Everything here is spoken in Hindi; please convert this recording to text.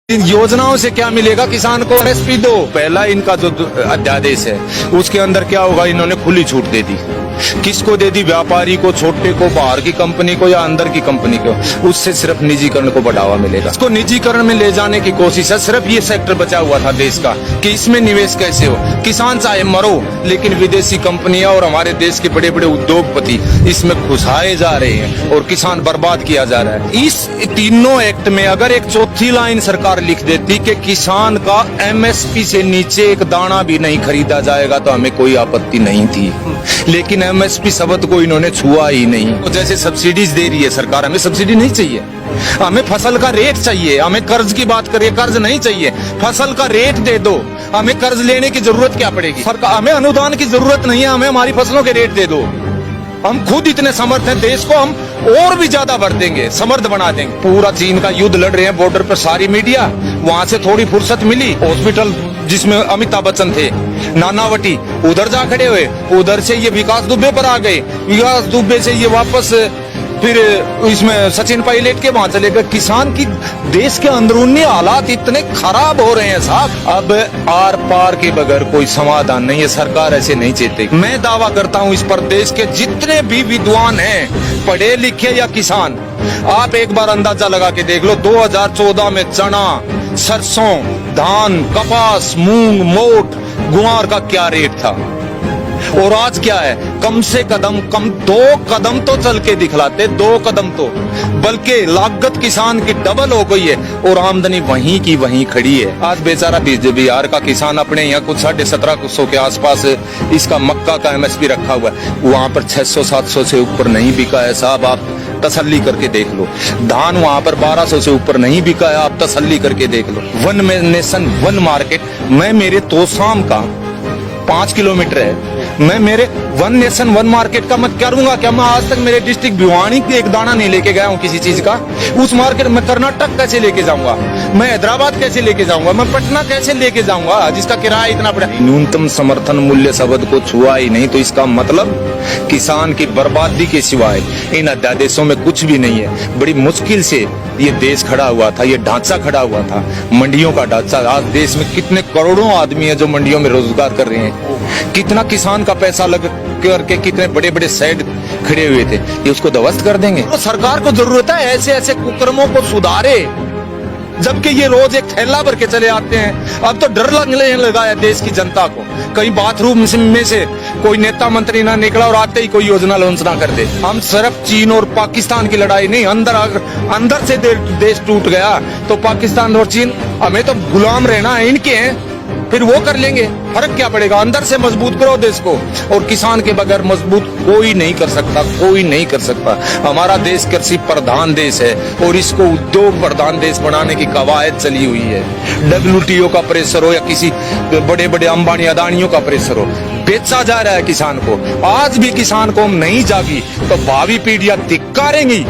इन योजनाओं से क्या मिलेगा किसान को? एमएसपी दो। पहला इनका जो अध्यादेश है उसके अंदर क्या होगा, इन्होंने खुली छूट दे दी। किसको दे दी? व्यापारी को, छोटे को, बाहर की कंपनी को या अंदर की कंपनी को। उससे सिर्फ निजीकरण को बढ़ावा मिलेगा। इसको निजीकरण में ले जाने की कोशिश है। सिर्फ ये सेक्टर बचा हुआ था देश का कि इसमें निवेश कैसे हो। किसान चाहे मरो, लेकिन विदेशी कंपनियां और हमारे देश के बड़े बड़े उद्योगपति इसमें घुसाए जा रहे हैं और किसान बर्बाद किया जा रहा है। इस तीनों एक्ट में अगर एक चौथी लाइन सरकार लिख देती कि किसान का एमएसपी से नीचे एक दाना भी नहीं खरीदा जाएगा तो हमें कोई आपत्ति नहीं थी। लेकिन एमएसपी शब्द को इन्होंने छुआ ही नहीं। तो जैसे सब्सिडीज दे रही है सरकार, हमें सब्सिडी नहीं चाहिए, हमें फसल का रेट चाहिए। हमें कर्ज की बात करिए, कर्ज नहीं चाहिए, फसल का रेट दे दो। हमें कर्ज लेने की जरूरत क्या पड़ेगी? सरकार, हमें अनुदान की जरूरत नहीं है, हमें हमारी फसलों के रेट दे दो। हम खुद इतने समर्थ हैं, देश को हम और भी ज्यादा भर देंगे, समर्थ बना देंगे। पूरा चीन का युद्ध लड़ रहे हैं बॉर्डर पर सारी मीडिया, वहां से थोड़ी फुर्सत मिली। हॉस्पिटल जिसमें अमिताभ बच्चन थे, नानावटी, उधर जा खड़े हुए। उधर से ये विकास दुबे पर आ गए, विकास दुबे से ये वापस फिर इसमें सचिन पायलट के वहां चले गए। किसान की देश के अंदरूनी हालात इतने खराब हो रहे हैं साहब, अब आर पार के बगैर कोई समाधान नहीं है। सरकार ऐसे नहीं चाहती। मैं दावा करता हूं इस पर देश के जितने भी विद्वान हैं, पढ़े लिखे या किसान, आप एक बार अंदाजा लगा के देख लो 2014 में चना, सरसों, धान, कपास, मूंग, मोट, गुआर का क्या रेट था और आज क्या है। कम से कम 2 कदम तो चल के दिखलाते, 2 कदम तो, बल्कि लागत किसान की डबल हो गई है और आमदनी वहीं की वहीं खड़ी है। आज बेचारा बिहार का किसान अपने यहाँ कुछ 1750 के आसपास इसका मक्का का एमएसपी रखा हुआ है, वहां पर 600-700 से ऊपर नहीं बिका है साहब, आप तसल्ली करके देख लो। धान वहां पर 1200 से ऊपर नहीं बिका है, आप तसल्ली करके देख लो। वन नेशन वन मार्केट, मैं मेरे तोशाम का 5 किलोमीटर है, मैं मेरे वन नेशन वन मार्केट का मत करूंगा क्या? मैं आज तक मेरे डिस्ट्रिक्ट भिवानी के एक दाना नहीं लेके गया हूं किसी चीज का। उस मार्केट में कर्नाटक कैसे लेके जाऊंगा, मैं हैदराबाद कैसे लेके जाऊंगा, मैं पटना कैसे लेके जाऊंगा जिसका किराया इतना पड़ा। न्यूनतम समर्थन मूल्य शब्द को छुआ ही नहीं, तो इसका मतलब किसान की बर्बादी के सिवाय इन अध्यादेशों में कुछ भी नहीं है। बड़ी मुश्किल से ये देश खड़ा हुआ था, ये ढांचा खड़ा हुआ था, मंडियों का ढांचा। आज देश में कितने करोड़ों आदमी है जो मंडियों में रोजगार कर रहे हैं, कितना किसान का पैसा लग करके कितने बड़े बड़े शेड खड़े हुए थे, ये उसको ध्वस्त कर देंगे। तो सरकार को जरूरत है ऐसे ऐसे कुकर्मों को सुधारे, जबकि ये रोज एक थैला भर के चले आते हैं। अब तो डर लगने लगा है देश की जनता को, कहीं बाथरूम में से कोई नेता मंत्री ना निकला और आते ही कोई योजना लॉन्च ना कर दे। हम सिर्फ चीन और पाकिस्तान की लड़ाई नहीं, अंदर से देश टूट गया तो पाकिस्तान और चीन हमें तो गुलाम रहना है, इनके हैं, फिर वो कर लेंगे। फर्क क्या पड़ेगा? अंदर से मजबूत करो देश को, और किसान के बगैर मजबूत कोई नहीं कर सकता, कोई नहीं कर सकता। हमारा देश कृषि प्रधान देश है और इसको उद्योग प्रधान देश बनाने की कवायद चली हुई है। WTO का प्रेशर हो या किसी बड़े बड़े अंबानी अदानियों का प्रेशर हो, बेचा जा रहा है किसान को। आज भी किसान को नहीं जागी तो भावी पीढ़ियां धिक्कारेंगी।